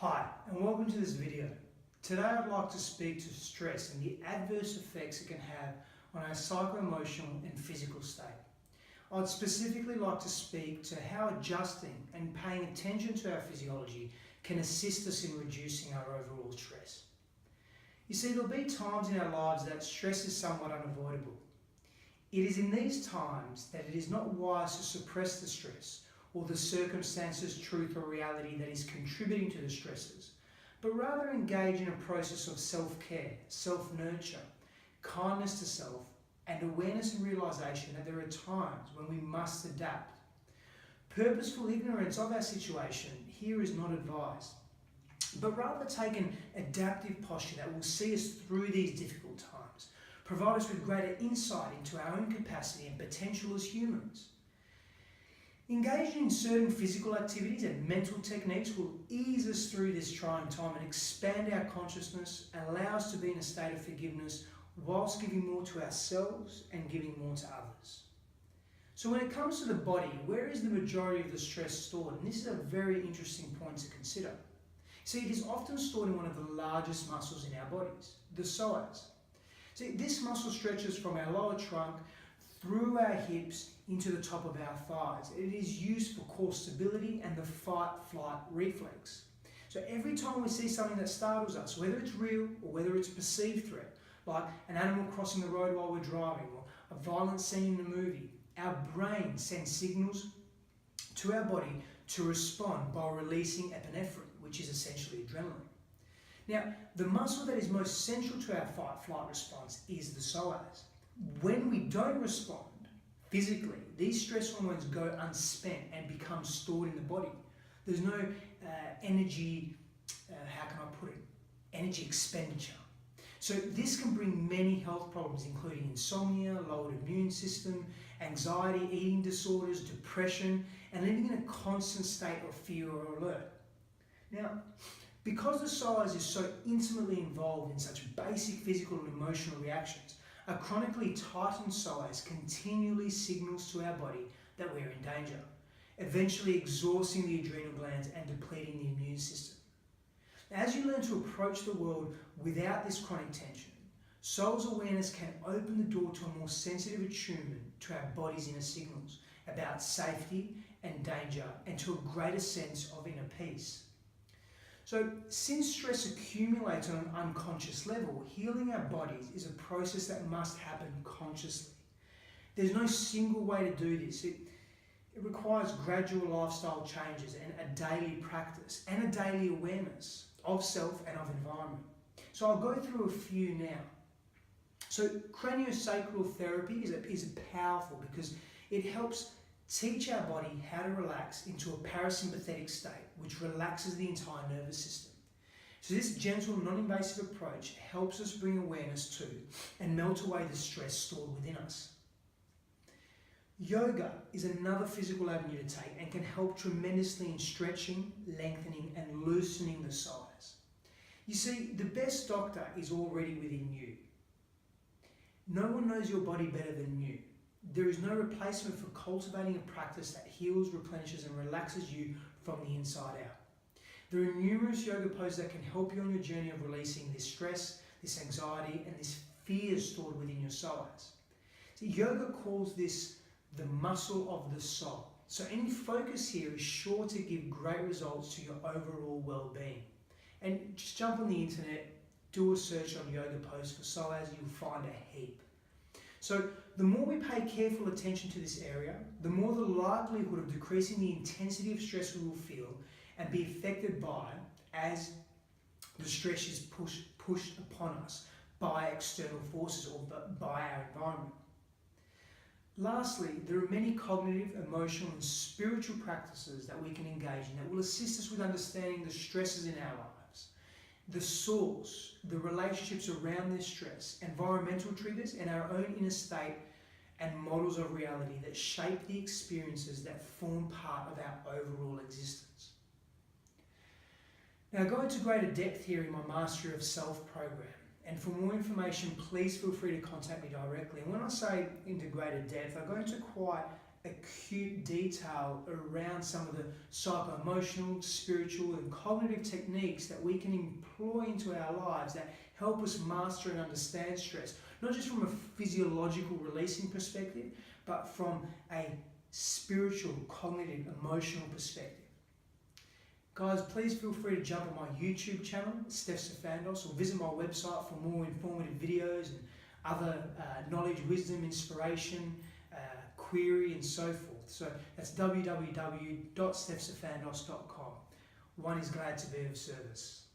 Hi, and welcome to this video. Today I'd like to speak to stress and the adverse effects it can have on our psycho-emotional and physical state. I'd specifically like to speak to how adjusting and paying attention to our physiology can assist us in reducing our overall stress. You see, there'll be times in our lives that stress is somewhat unavoidable. It is in these times that it is not wise to suppress the stress or the circumstances, truth or reality that is contributing to the stresses, but rather engage in a process of self-care, self-nurture, kindness to self, and awareness and realisation that there are times when we must adapt. Purposeful ignorance of our situation here is not advised, but rather take an adaptive posture that will see us through these difficult times, provide us with greater insight into our own capacity and potential as humans. Engaging in certain physical activities and mental techniques will ease us through this trying time and expand our consciousness and allow us to be in a state of forgiveness whilst giving more to ourselves and giving more to others. So when it comes to the body, where is the majority of the stress stored? And this is a very interesting point to consider. See, it is often stored in one of the largest muscles in our bodies, the psoas. See, this muscle stretches from our lower trunk through our hips into the top of our thighs. It is used for core stability and the fight-flight reflex. So every time we see something that startles us, whether it's real or whether it's a perceived threat, like an animal crossing the road while we're driving or a violent scene in a movie, our brain sends signals to our body to respond by releasing epinephrine, which is essentially adrenaline. Now, the muscle that is most central to our fight-flight response is the psoas. When we don't respond physically, these stress hormones go unspent and become stored in the body. There's no energy, energy expenditure. So this can bring many health problems, including insomnia, lowered immune system, anxiety, eating disorders, depression, and living in a constant state of fear or alert. Now, because the psoas is so intimately involved in such basic physical and emotional reactions, a chronically tightened psoas continually signals to our body that we're in danger, eventually exhausting the adrenal glands and depleting the immune system. As you learn to approach the world without this chronic tension, soul's awareness can open the door to a more sensitive attunement to our body's inner signals about safety and danger and to a greater sense of inner peace. So, since stress accumulates on an unconscious level, healing our bodies is a process that must happen consciously. There's no single way to do this. It requires gradual lifestyle changes and a daily practice and a daily awareness of self and of environment. So I'll go through a few now. So craniosacral therapy is powerful because it helps teach our body how to relax into a parasympathetic state, which relaxes the entire nervous system. So this gentle, non-invasive approach helps us bring awareness to and melt away the stress stored within us. Yoga is another physical avenue to take and can help tremendously in stretching, lengthening and loosening the psoas. You see, the best doctor is already within you. No one knows your body better than you. There is no replacement for cultivating a practice that heals, replenishes and relaxes you from the inside out. There are numerous yoga poses that can help you on your journey of releasing this stress, this anxiety and this fear stored within your psoas. So yoga calls this the muscle of the soul. So any focus here is sure to give great results to your overall well-being. And just jump on the internet, do a search on yoga pose for psoas, you'll find a heap. So the more we pay careful attention to this area, the more the likelihood of decreasing the intensity of stress we will feel and be affected by as the stress is pushed upon us by external forces or by our environment. Lastly, there are many cognitive, emotional and spiritual practices that we can engage in that will assist us with understanding the stresses in our lives, the source, the relationships around this stress, environmental triggers and our own inner state and models of reality that shape the experiences that form part of our overall existence. Now, I go into greater depth here in my Mastery of Self program. And for more information, please feel free to contact me directly. And when I say into greater depth, I go into quite acute detail around some of the psycho-emotional, spiritual and cognitive techniques that we can employ into our lives that help us master and understand stress, not just from a physiological releasing perspective, but from a spiritual, cognitive, emotional perspective. Guys, please feel free to jump on my YouTube channel, S.Sifandos, or visit my website for more informative videos and other knowledge, wisdom, inspiration, query and so forth. So that's www.stefsifandos.com. One is glad to be of service.